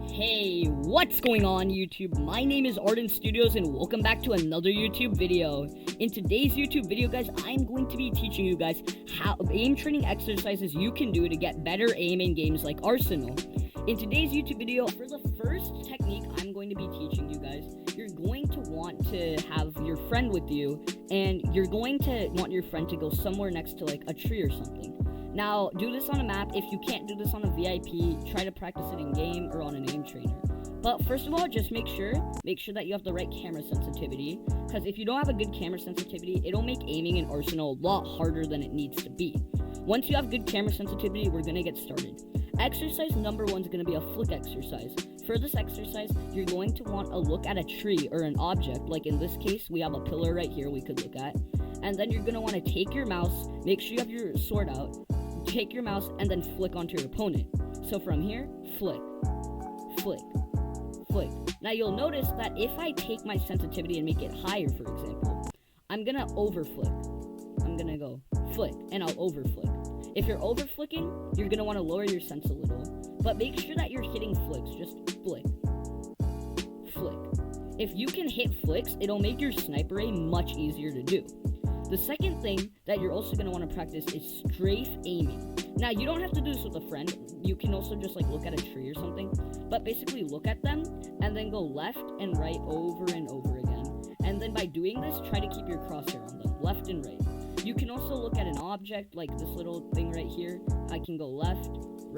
Hey, what's going on YouTube? My name is Arden Studios and welcome back to another YouTube video. In today's YouTube video, guys, I'm going to be teaching you guys how aim training exercises you can do to get better aim in games like Arsenal. In today's YouTube video, for the first technique I'm going to be teaching you guys, you're going to want to have your friend with you, and you're going to want your friend to go somewhere next to like a tree or something. Now, do this on a map. If you can't do this on a VIP, try to practice it in game or on an aim trainer. But first of all, just make sure that you have the right camera sensitivity, because if you don't have a good camera sensitivity, it'll make aiming in Arsenal a lot harder than it needs to be. Once you have good camera sensitivity, we're gonna get started. Exercise number 1 is gonna be a flick exercise. For this exercise, you're going to want to look at a tree or an object, like in this case, we have a pillar right here we could look at. And then you're gonna want to take your mouse, make sure you have your sword out, take your mouse, and then flick onto your opponent. So from here, flick, flick, flick. Now you'll notice that if I take my sensitivity and make it higher, for example, I'm gonna over flick. I'm gonna go flick, and I'll over flick. If you're over flicking, you're gonna want to lower your sense a little, but make sure that you're hitting flicks. Just flick, flick. If you can hit flicks, it'll make your sniper aim much easier to do. The second thing that you're also going to want to practice is strafe aiming. Now, you don't have to do this with a friend. You can also just like look at a tree or something, but basically look at them and then go left and right over and over again. And then by doing this, try to keep your crosshair on them, left and right. You can also look at an object like this little thing right here. I can go left,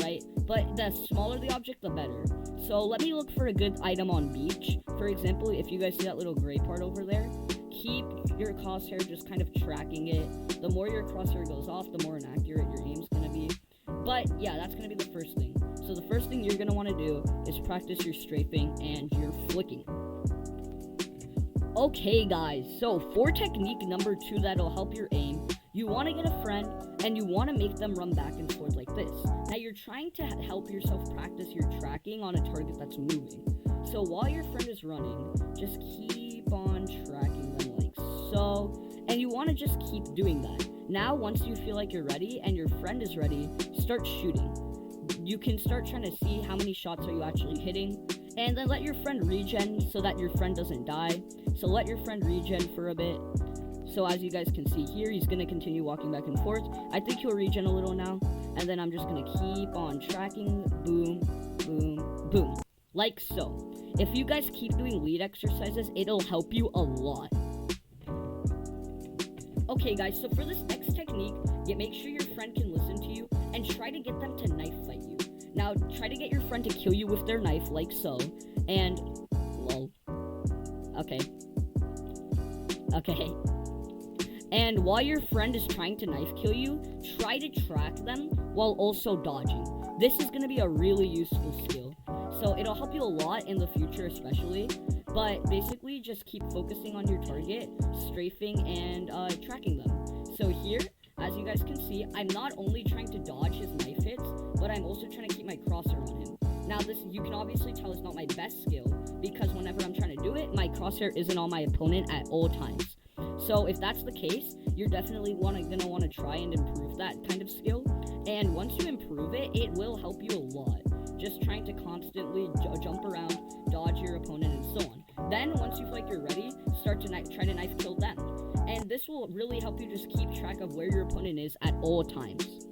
right, but the smaller the object, the better. So let me look for a good item on beach. For example, if you guys see that little gray part over there, keep your crosshair just kind of tracking it. The more your crosshair goes off, the more inaccurate your aim's gonna be. But yeah, that's gonna be the first thing. So the first thing you're gonna want to do is practice your strafing and your flicking. Okay guys, so for technique number 2 that'll help your aim, you want to get a friend and you want to make them run back and forth like this. Now you're trying to help yourself practice your tracking on a target that's moving. So while your friend is running, just keep on tracking them like so, and you want to just keep doing that. Now once you feel like you're ready and your friend is ready, start shooting. You can start trying to see how many shots are you actually hitting, and then let your friend regen so that your friend doesn't die. So let your friend regen for a bit. So as you guys can see here, he's going to continue walking back and forth. I think he'll regen a little now, and then I'm just going to keep on tracking, boom, boom, boom, like so. If you guys keep doing lead exercises, it'll help you a lot. Okay guys, so for this next technique, make sure your friend can listen to you and try to get them to knife fight you. Now, try to get your friend to kill you with their knife, like so, and, lol, okay, and while your friend is trying to knife kill you, try to track them while also dodging. This is going to be a really useful skill, so it'll help you a lot in the future especially, but basically just keep focusing on your target, strafing, and tracking them. So here, as you guys can see, I'm not only trying to dodge his knife hits, but I'm also trying to keep my crosshair on him. Now this, you can obviously tell, is not my best skill, because whenever I'm trying to do it, my crosshair isn't on my opponent at all times. So if that's the case, you're definitely gonna want to try and improve that kind of skill. And once you improve it, it will help you a lot. Just trying to constantly jump around, dodge your opponent, and so on. Then once you feel like you're ready, start to try to knife kill them. And this will really help you just keep track of where your opponent is at all times.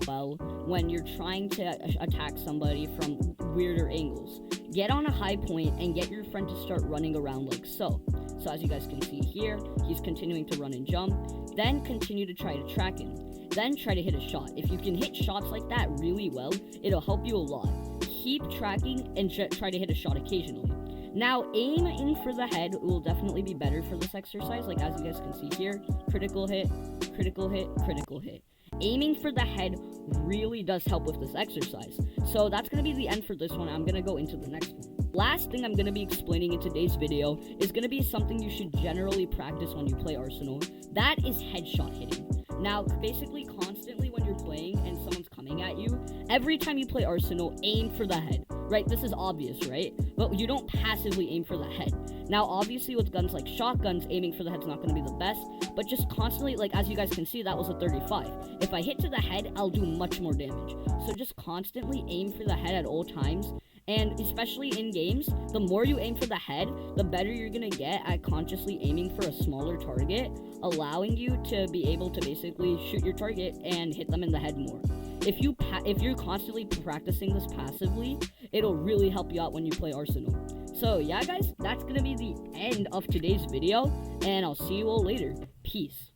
Well, when you're trying to attack somebody from weirder angles, get on a high point and get your friend to start running around like so. So as you guys can see here, he's continuing to run and jump. Then continue to try to track him. Then try to hit a shot. If you can hit shots like that really well, it'll help you a lot. Keep tracking and try to hit a shot occasionally. Now, aiming for the head will definitely be better for this exercise. Like as you guys can see here, critical hit, critical hit, critical hit. Aiming for the head really does help with this exercise. So that's going to be the end for this one. I'm going to go into the next one. Last thing I'm going to be explaining in today's video is going to be something you should generally practice when you play Arsenal. That is headshot hitting. Now, basically constantly when you're playing and someone's coming at you, every time you play Arsenal, aim for the head, right? This is obvious, right? But you don't passively aim for the head. Now, obviously with guns like shotguns, aiming for the head's not going to be the best, but just constantly, like as you guys can see, that was a 35. If I hit to the head, I'll do much more damage. So just constantly aim for the head at all times, And especially in games, the more you aim for the head, the better you're gonna get at consciously aiming for a smaller target, allowing you to be able to basically shoot your target and hit them in the head more. If you're constantly practicing this passively, it'll really help you out when you play Arsenal. So yeah guys, that's gonna be the end of today's video, and I'll see you all later. Peace.